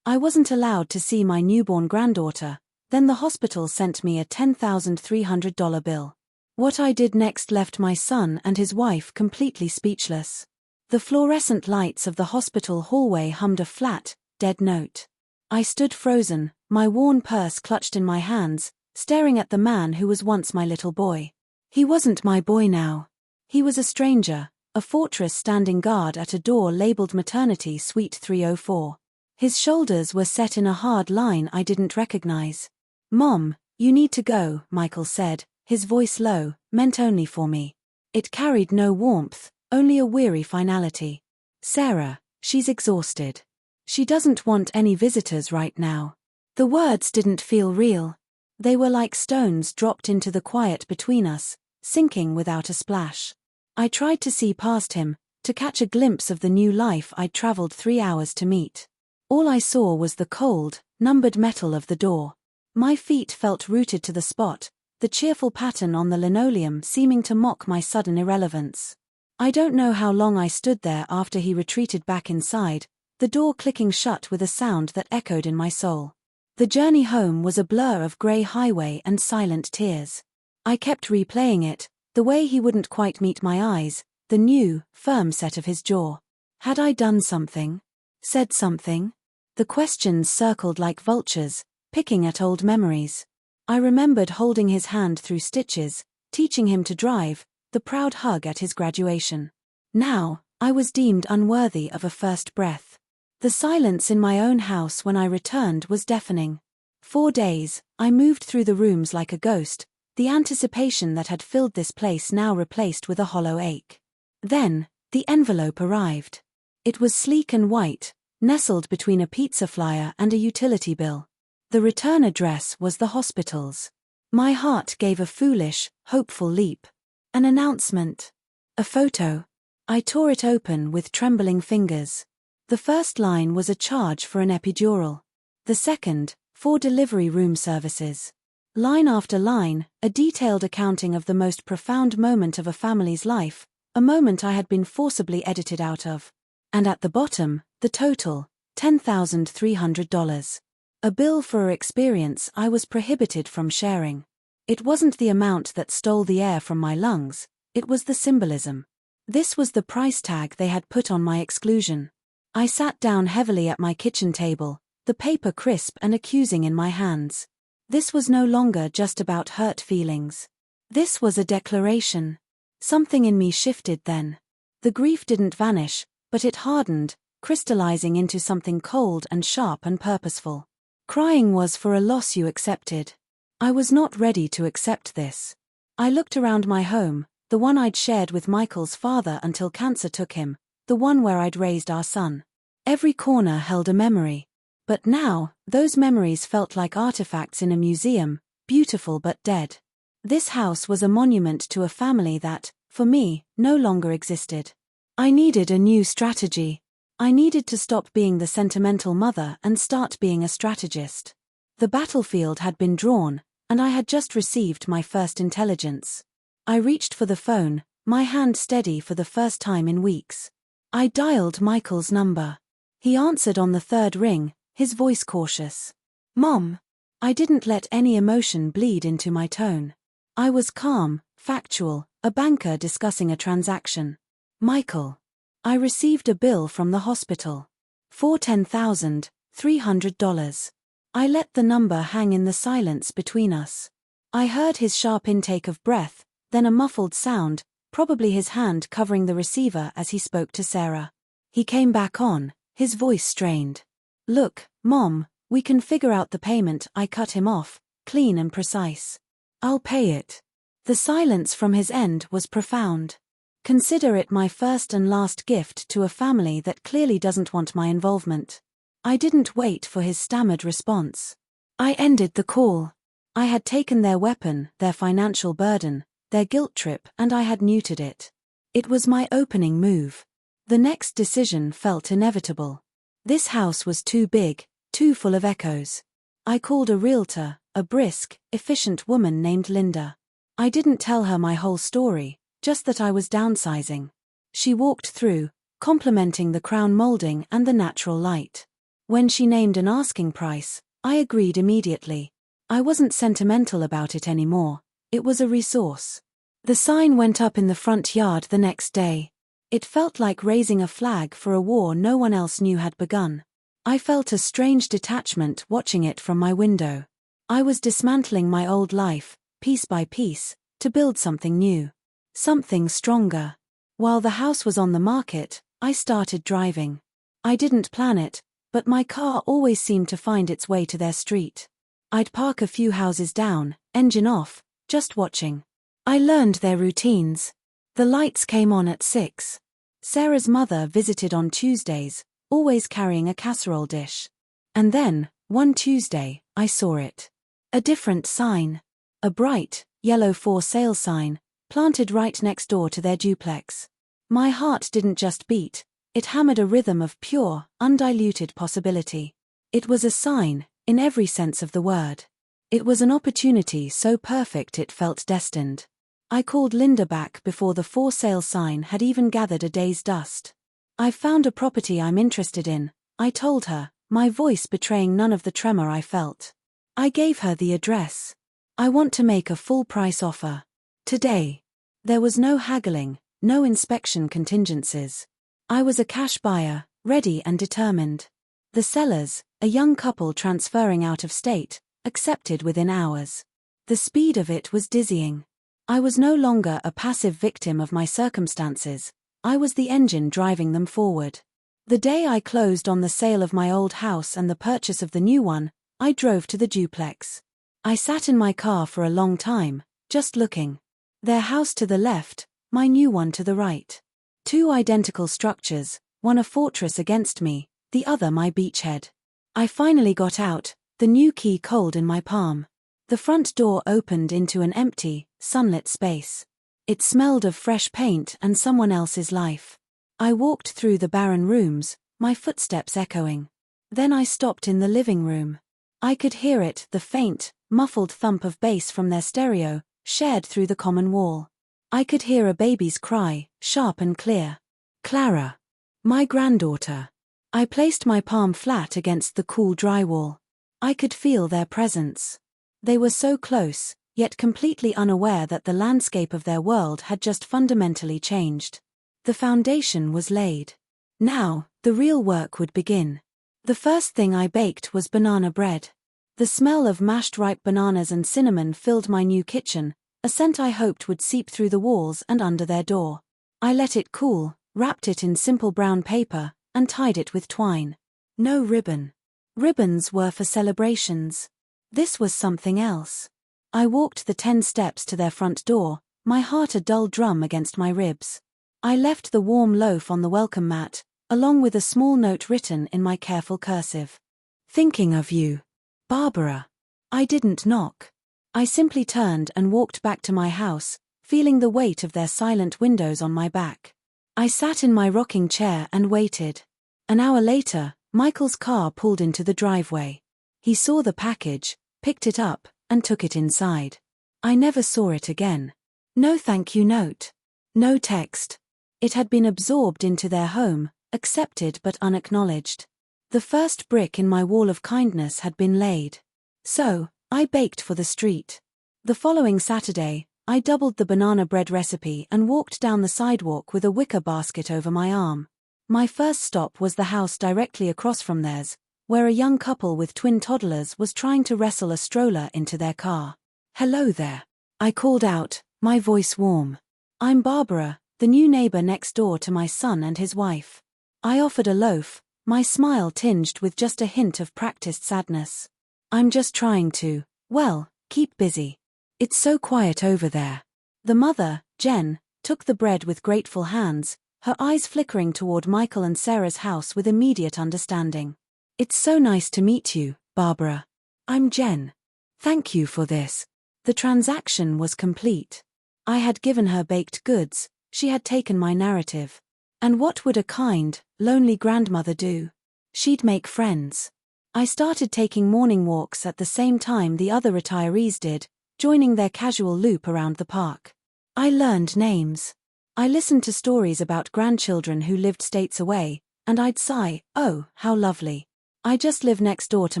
I wasn't allowed to see my newborn granddaughter. Then the hospital sent me a $10,300 bill. What I did next left my son and his wife completely speechless. The fluorescent lights of the hospital hallway hummed a flat, dead note. I stood frozen, my worn purse clutched in my hands, staring at the man who was once my little boy. He wasn't my boy now. He was a stranger, a fortress standing guard at a door labeled Maternity Suite 304. His shoulders were set in a hard line I didn't recognize. "Mom, you need to go," Michael said, his voice low, meant only for me. It carried no warmth, only a weary finality. "Sarah, she's exhausted. She doesn't want any visitors right now." The words didn't feel real. They were like stones dropped into the quiet between us, sinking without a splash. I tried to see past him, to catch a glimpse of the new life I'd traveled 3 hours to meet. All I saw was the cold, numbered metal of the door. My feet felt rooted to the spot, the cheerful pattern on the linoleum seeming to mock my sudden irrelevance. I don't know how long I stood there after he retreated back inside, the door clicking shut with a sound that echoed in my soul. The journey home was a blur of grey highway and silent tears. I kept replaying it, the way he wouldn't quite meet my eyes, the new, firm set of his jaw. Had I done something? Said something? The questions circled like vultures, picking at old memories. I remembered holding his hand through stitches, teaching him to drive, the proud hug at his graduation. Now, I was deemed unworthy of a first breath. The silence in my own house when I returned was deafening. 4 days, I moved through the rooms like a ghost, the anticipation that had filled this place now replaced with a hollow ache. Then, the envelope arrived. It was sleek and white, nestled between a pizza flyer and a utility bill. The return address was the hospital's. My heart gave a foolish, hopeful leap. An announcement. A photo. I tore it open with trembling fingers. The first line was a charge for an epidural. The second, for delivery room services. Line after line, a detailed accounting of the most profound moment of a family's life, a moment I had been forcibly edited out of. And at the bottom, the total, $10,300. A bill for an experience I was prohibited from sharing. It wasn't the amount that stole the air from my lungs, it was the symbolism. This was the price tag they had put on my exclusion. I sat down heavily at my kitchen table, the paper crisp and accusing in my hands. This was no longer just about hurt feelings. This was a declaration. Something in me shifted then. The grief didn't vanish, but it hardened, crystallizing into something cold and sharp and purposeful. Crying was for a loss you accepted. I was not ready to accept this. I looked around my home, the one I'd shared with Michael's father until cancer took him, the one where I'd raised our son. Every corner held a memory. But now, those memories felt like artifacts in a museum, beautiful but dead. This house was a monument to a family that, for me, no longer existed. I needed a new strategy. I needed to stop being the sentimental mother and start being a strategist. The battlefield had been drawn, and I had just received my first intelligence. I reached for the phone, my hand steady for the first time in weeks. I dialed Michael's number. He answered on the third ring, his voice cautious. "Mom." I didn't let any emotion bleed into my tone. I was calm, factual, a banker discussing a transaction. "Michael." I received a bill from the hospital. For $10,300. I let the number hang in the silence between us. I heard his sharp intake of breath, then a muffled sound, probably his hand covering the receiver as he spoke to Sarah. He came back on, his voice strained. "Look, Mom, we can figure out the payment." I cut him off, clean and precise. "I'll pay it." The silence from his end was profound. Consider it my first and last gift to a family that clearly doesn't want my involvement. I didn't wait for his stammered response. I ended the call. I had taken their weapon, their financial burden, their guilt trip, and I had neutered it. It was my opening move. The next decision felt inevitable. This house was too big, too full of echoes. I called a realtor, a brisk, efficient woman named Linda. I didn't tell her my whole story, just that I was downsizing. She walked through, complimenting the crown molding and the natural light. When she named an asking price, I agreed immediately. I wasn't sentimental about it anymore, it was a resource. The sign went up in the front yard the next day. It felt like raising a flag for a war no one else knew had begun. I felt a strange detachment watching it from my window. I was dismantling my old life, piece by piece, to build something new. Something stronger. While the house was on the market, I started driving. I didn't plan it, but my car always seemed to find its way to their street. I'd park a few houses down, engine off, just watching. I learned their routines. The lights came on at 6. Sarah's mother visited on Tuesdays, always carrying a casserole dish. And then, one Tuesday, I saw it. A different sign. A bright, yellow for sale sign, planted right next door to their duplex. My heart didn't just beat, it hammered a rhythm of pure, undiluted possibility. It was a sign, in every sense of the word. It was an opportunity so perfect it felt destined. I called Linda back before the for sale sign had even gathered a day's dust. "I've found a property I'm interested in," I told her, my voice betraying none of the tremor I felt. I gave her the address. "I want to make a full price offer. Today." There was no haggling, no inspection contingencies. I was a cash buyer, ready and determined. The sellers, a young couple transferring out of state, accepted within hours. The speed of it was dizzying. I was no longer a passive victim of my circumstances, I was the engine driving them forward. The day I closed on the sale of my old house and the purchase of the new one, I drove to the duplex. I sat in my car for a long time, just looking. Their house to the left, my new one to the right. Two identical structures, one a fortress against me, the other my beachhead. I finally got out, the new key cold in my palm. The front door opened into an empty, sunlit space. It smelled of fresh paint and someone else's life. I walked through the barren rooms, my footsteps echoing. Then I stopped in the living room. I could hear it, the faint, muffled thump of bass from their stereo, shared through the common wall. I could hear a baby's cry, sharp and clear. Clara. My granddaughter. I placed my palm flat against the cool drywall. I could feel their presence. They were so close, yet completely unaware that the landscape of their world had just fundamentally changed. The foundation was laid. Now, the real work would begin. The first thing I baked was banana bread. The smell of mashed ripe bananas and cinnamon filled my new kitchen, a scent I hoped would seep through the walls and under their door. I let it cool, wrapped it in simple brown paper, and tied it with twine. No ribbon. Ribbons were for celebrations. This was something else. I walked the 10 steps to their front door, my heart a dull drum against my ribs. I left the warm loaf on the welcome mat, along with a small note written in my careful cursive. "Thinking of you, Barbara." I didn't knock. I simply turned and walked back to my house, feeling the weight of their silent windows on my back. I sat in my rocking chair and waited. An hour later, Michael's car pulled into the driveway. He saw the package, picked it up, and took it inside. I never saw it again. No thank you note. No text. It had been absorbed into their home, accepted but unacknowledged. The first brick in my wall of kindness had been laid. So, I baked for the street. The following Saturday, I doubled the banana bread recipe and walked down the sidewalk with a wicker basket over my arm. My first stop was the house directly across from theirs, where a young couple with twin toddlers was trying to wrestle a stroller into their car. "Hello there," I called out, my voice warm. "I'm Barbara, the new neighbor next door to my son and his wife." I offered a loaf, my smile tinged with just a hint of practiced sadness. "I'm just trying to, well, keep busy. It's so quiet over there." The mother, Jen, took the bread with grateful hands, her eyes flickering toward Michael and Sarah's house with immediate understanding. "It's so nice to meet you, Barbara. I'm Jen. Thank you for this." The transaction was complete. I had given her baked goods, she had taken my narrative. And what would a kind, lonely grandmother do? She'd make friends. I started taking morning walks at the same time the other retirees did, joining their casual loop around the park. I learned names. I listened to stories about grandchildren who lived states away, and I'd sigh, "Oh, how lovely." I just live next door to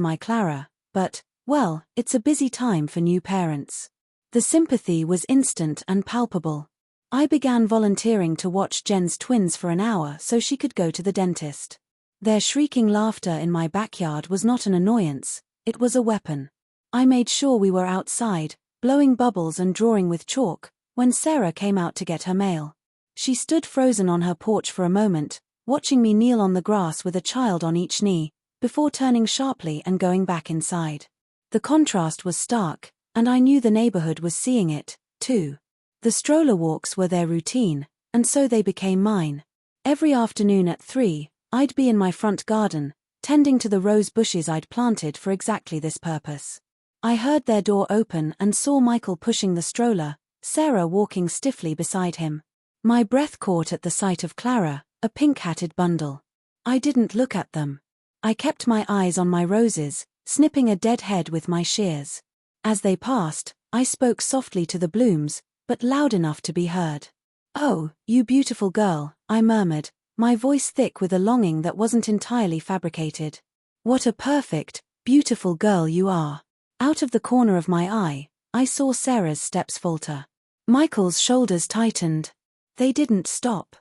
my Clara, but, well, it's a busy time for new parents. The sympathy was instant and palpable. I began volunteering to watch Jen's twins for an hour so she could go to the dentist. Their shrieking laughter in my backyard was not an annoyance, it was a weapon. I made sure we were outside, blowing bubbles and drawing with chalk, when Sarah came out to get her mail. She stood frozen on her porch for a moment, watching me kneel on the grass with a child on each knee, before turning sharply and going back inside. The contrast was stark, and I knew the neighborhood was seeing it, too. The stroller walks were their routine, and so they became mine. Every afternoon at 3, I'd be in my front garden, tending to the rose bushes I'd planted for exactly this purpose. I heard their door open and saw Michael pushing the stroller, Sarah walking stiffly beside him. My breath caught at the sight of Clara, a pink-hatted bundle. I didn't look at them. I kept my eyes on my roses, snipping a dead head with my shears. As they passed, I spoke softly to the blooms, but loud enough to be heard. "Oh, you beautiful girl," I murmured, my voice thick with a longing that wasn't entirely fabricated. "What a perfect, beautiful girl you are." Out of the corner of my eye, I saw Sarah's steps falter. Michael's shoulders tightened. They didn't stop.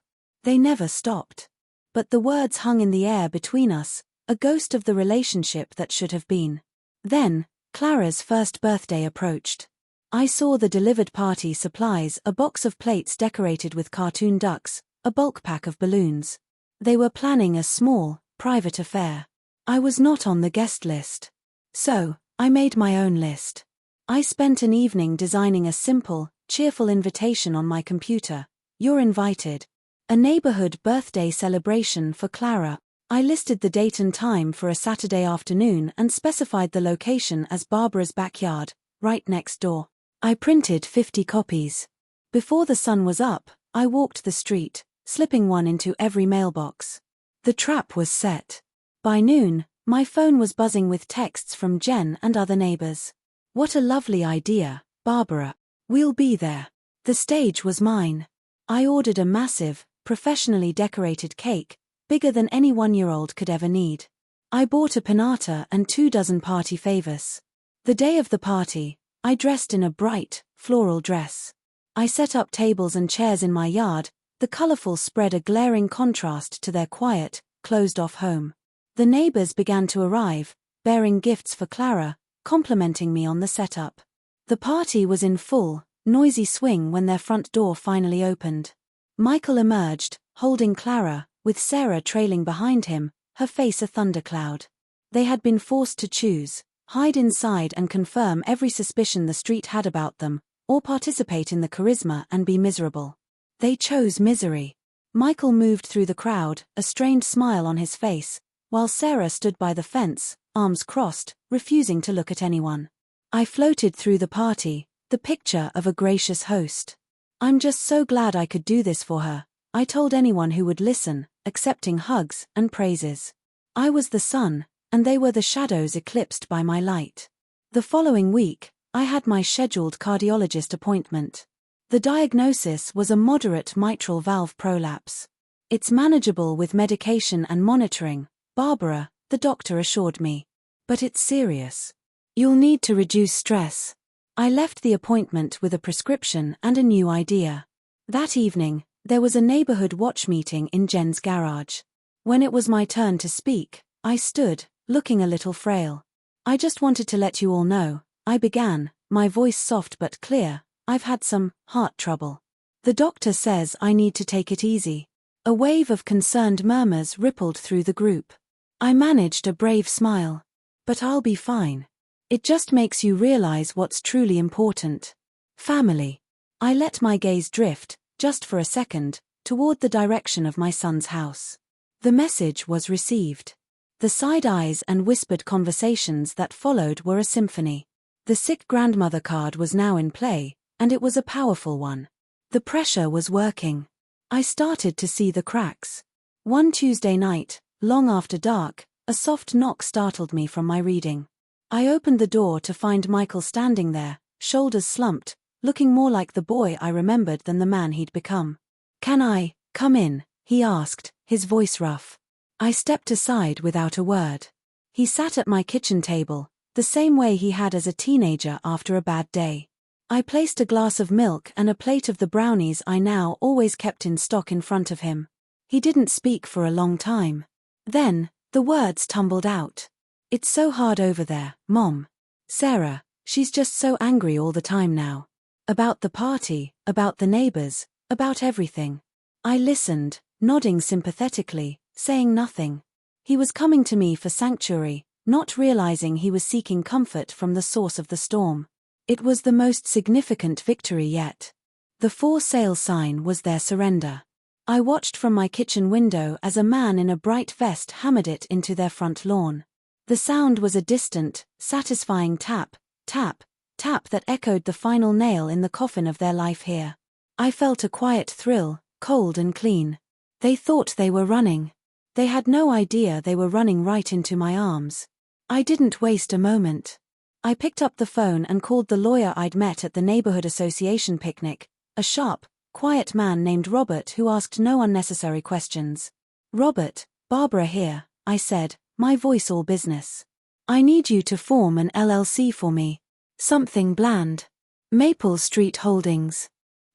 They never stopped. But the words hung in the air between us, a ghost of the relationship that should have been. Then, Clara's first birthday approached. I saw the delivered party supplies, a box of plates decorated with cartoon ducks, a bulk pack of balloons. They were planning a small, private affair. I was not on the guest list. So, I made my own list. I spent an evening designing a simple, cheerful invitation on my computer. "You're invited." A neighborhood birthday celebration for Clara. I listed the date and time for a Saturday afternoon and specified the location as Barbara's backyard, right next door. I printed 50 copies. Before the sun was up, I walked the street, slipping one into every mailbox. The trap was set. By noon, my phone was buzzing with texts from Jen and other neighbors. "What a lovely idea, Barbara. We'll be there." The stage was mine. I ordered a massive, professionally decorated cake, bigger than any 1-year-old could ever need. I bought a piñata and 24 party favors. The day of the party, I dressed in a bright, floral dress. I set up tables and chairs in my yard, the colorful spread a glaring contrast to their quiet, closed-off home. The neighbors began to arrive, bearing gifts for Clara, complimenting me on the setup. The party was in full, noisy swing when their front door finally opened. Michael emerged, holding Clara, with Sarah trailing behind him, her face a thundercloud. They had been forced to choose: hide inside and confirm every suspicion the street had about them, or participate in the charisma and be miserable. They chose misery. Michael moved through the crowd, a strained smile on his face, while Sarah stood by the fence, arms crossed, refusing to look at anyone. I floated through the party, the picture of a gracious host. "I'm just so glad I could do this for her," I told anyone who would listen, accepting hugs and praises. I was the sun, and they were the shadows eclipsed by my light. The following week, I had my scheduled cardiologist appointment. The diagnosis was a moderate mitral valve prolapse. "It's manageable with medication and monitoring, Barbara," the doctor assured me. "But it's serious. You'll need to reduce stress." I left the appointment with a prescription and a new idea. That evening, there was a neighborhood watch meeting in Jen's garage. When it was my turn to speak, I stood, looking a little frail. "I just wanted to let you all know," I began, my voice soft but clear, "I've had some heart trouble. The doctor says I need to take it easy." A wave of concerned murmurs rippled through the group. I managed a brave smile. "But I'll be fine. It just makes you realize what's truly important. Family." I let my gaze drift, just for a second, toward the direction of my son's house. The message was received. The side eyes and whispered conversations that followed were a symphony. The sick grandmother card was now in play, and it was a powerful one. The pressure was working. I started to see the cracks. One Tuesday night, long after dark, a soft knock startled me from my reading. I opened the door to find Michael standing there, shoulders slumped, looking more like the boy I remembered than the man he'd become. "Can I come in?" he asked, his voice rough. I stepped aside without a word. He sat at my kitchen table, the same way he had as a teenager after a bad day. I placed a glass of milk and a plate of the brownies I now always kept in stock in front of him. He didn't speak for a long time. Then, the words tumbled out. "It's so hard over there, Mom. Sarah, she's just so angry all the time now. About the party, about the neighbors, about everything." I listened, nodding sympathetically, saying nothing. He was coming to me for sanctuary, not realizing he was seeking comfort from the source of the storm. It was the most significant victory yet. The for sale sign was their surrender. I watched from my kitchen window as a man in a bright vest hammered it into their front lawn. The sound was a distant, satisfying tap, tap, tap that echoed the final nail in the coffin of their life here. I felt a quiet thrill, cold and clean. They thought they were running. They had no idea they were running right into my arms. I didn't waste a moment. I picked up the phone and called the lawyer I'd met at the neighborhood association picnic, a sharp, quiet man named Robert who asked no unnecessary questions. "Robert, Barbara here," I said, my voice all business. "I need you to form an LLC for me. Something bland. Maple Street Holdings.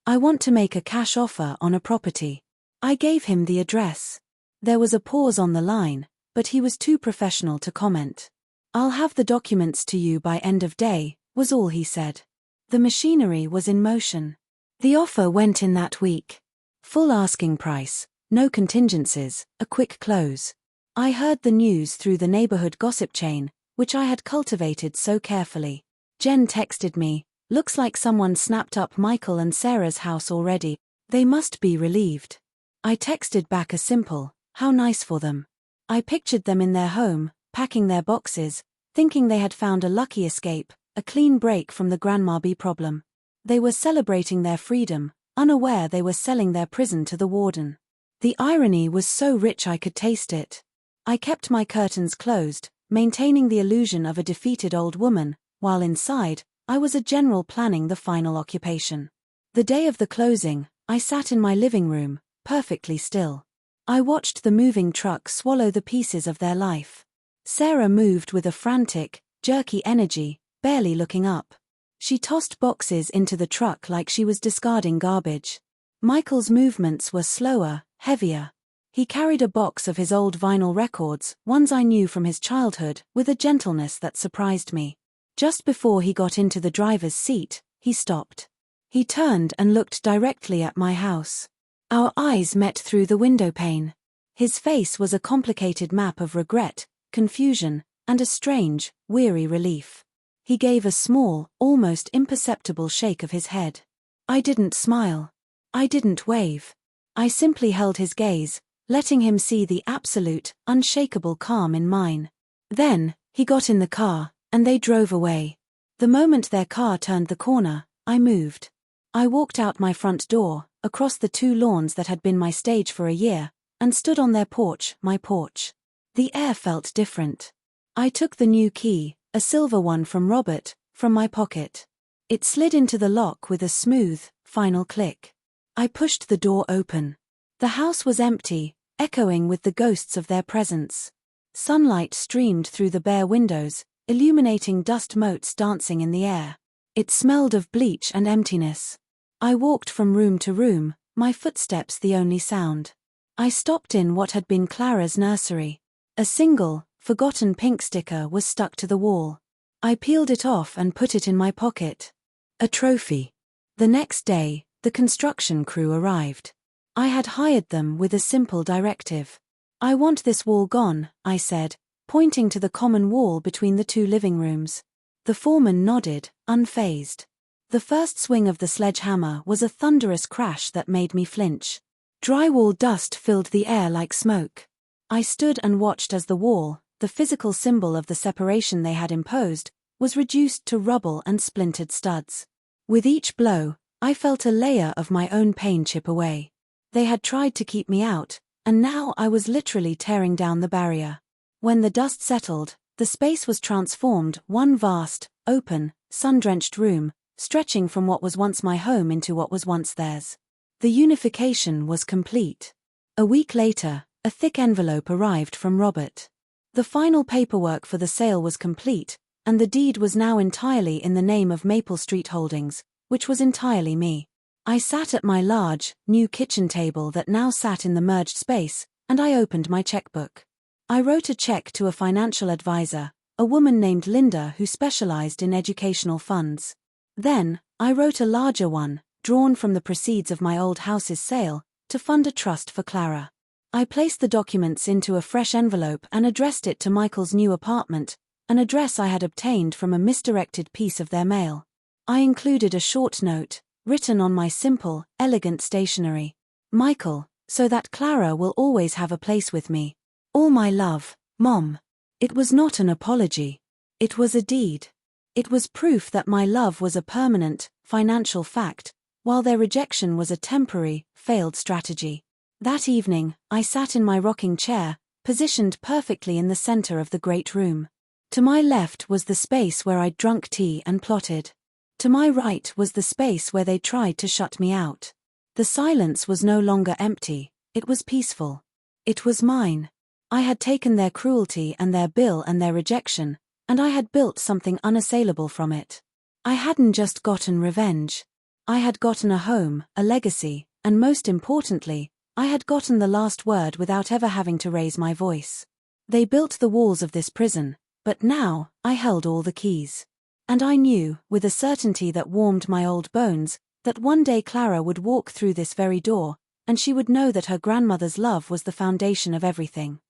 I want to make a cash offer on a property." I gave him the address. There was a pause on the line, but he was too professional to comment. "I'll have the documents to you by end of day," was all he said. The machinery was in motion. The offer went in that week. Full asking price, no contingencies, a quick close. I heard the news through the neighborhood gossip chain, which I had cultivated so carefully. Jen texted me, "Looks like someone snapped up Michael and Sarah's house already. They must be relieved." I texted back a simple, "How nice for them." I pictured them in their home, packing their boxes, thinking they had found a lucky escape, a clean break from the Grandma B problem. They were celebrating their freedom, unaware they were selling their prison to the warden. The irony was so rich I could taste it. I kept my curtains closed, maintaining the illusion of a defeated old woman, while inside, I was a general planning the final occupation. The day of the closing, I sat in my living room, perfectly still. I watched the moving truck swallow the pieces of their life. Sarah moved with a frantic, jerky energy, barely looking up. She tossed boxes into the truck like she was discarding garbage. Michael's movements were slower, heavier. He carried a box of his old vinyl records, ones I knew from his childhood, with a gentleness that surprised me. Just before he got into the driver's seat, he stopped. He turned and looked directly at my house. Our eyes met through the window pane. His face was a complicated map of regret, confusion, and a strange, weary relief. He gave a small, almost imperceptible shake of his head. I didn't smile. I didn't wave. I simply held his gaze, letting him see the absolute, unshakable calm in mine. Then, he got in the car, and they drove away. The moment their car turned the corner, I moved. I walked out my front door, across the two lawns that had been my stage for a year, and stood on their porch, my porch. The air felt different. I took the new key, a silver one from Robert, from my pocket. It slid into the lock with a smooth, final click. I pushed the door open. The house was empty, echoing with the ghosts of their presence. Sunlight streamed through the bare windows, illuminating dust motes dancing in the air. It smelled of bleach and emptiness. I walked from room to room, my footsteps the only sound. I stopped in what had been Clara's nursery. A single, forgotten pink sticker was stuck to the wall. I peeled it off and put it in my pocket. A trophy. The next day, the construction crew arrived. I had hired them with a simple directive. "I want this wall gone," I said, pointing to the common wall between the two living rooms. The foreman nodded, unfazed. The first swing of the sledgehammer was a thunderous crash that made me flinch. Drywall dust filled the air like smoke. I stood and watched as the wall, the physical symbol of the separation they had imposed, was reduced to rubble and splintered studs. With each blow, I felt a layer of my own pain chip away. They had tried to keep me out, and now I was literally tearing down the barrier. When the dust settled, the space was transformed, one vast, open, sun-drenched room, stretching from what was once my home into what was once theirs. The unification was complete. A week later, a thick envelope arrived from Robert. The final paperwork for the sale was complete, and the deed was now entirely in the name of Maple Street Holdings, which was entirely me. I sat at my large, new kitchen table that now sat in the merged space, and I opened my checkbook. I wrote a check to a financial advisor, a woman named Linda who specialized in educational funds. Then, I wrote a larger one, drawn from the proceeds of my old house's sale, to fund a trust for Clara. I placed the documents into a fresh envelope and addressed it to Michael's new apartment, an address I had obtained from a misdirected piece of their mail. I included a short note, written on my simple, elegant stationery. Michael, so that Clara will always have a place with me. All my love, Mom. It was not an apology. It was a deed. It was proof that my love was a permanent, financial fact, while their rejection was a temporary, failed strategy. That evening, I sat in my rocking chair, positioned perfectly in the center of the great room. To my left was the space where I'd drunk tea and plotted. To my right was the space where they tried to shut me out. The silence was no longer empty, it was peaceful. It was mine. I had taken their cruelty and their bill and their rejection, and I had built something unassailable from it. I hadn't just gotten revenge. I had gotten a home, a legacy, and most importantly, I had gotten the last word without ever having to raise my voice. They built the walls of this prison, but now, I held all the keys. And I knew, with a certainty that warmed my old bones, that one day Clara would walk through this very door, and she would know that her grandmother's love was the foundation of everything.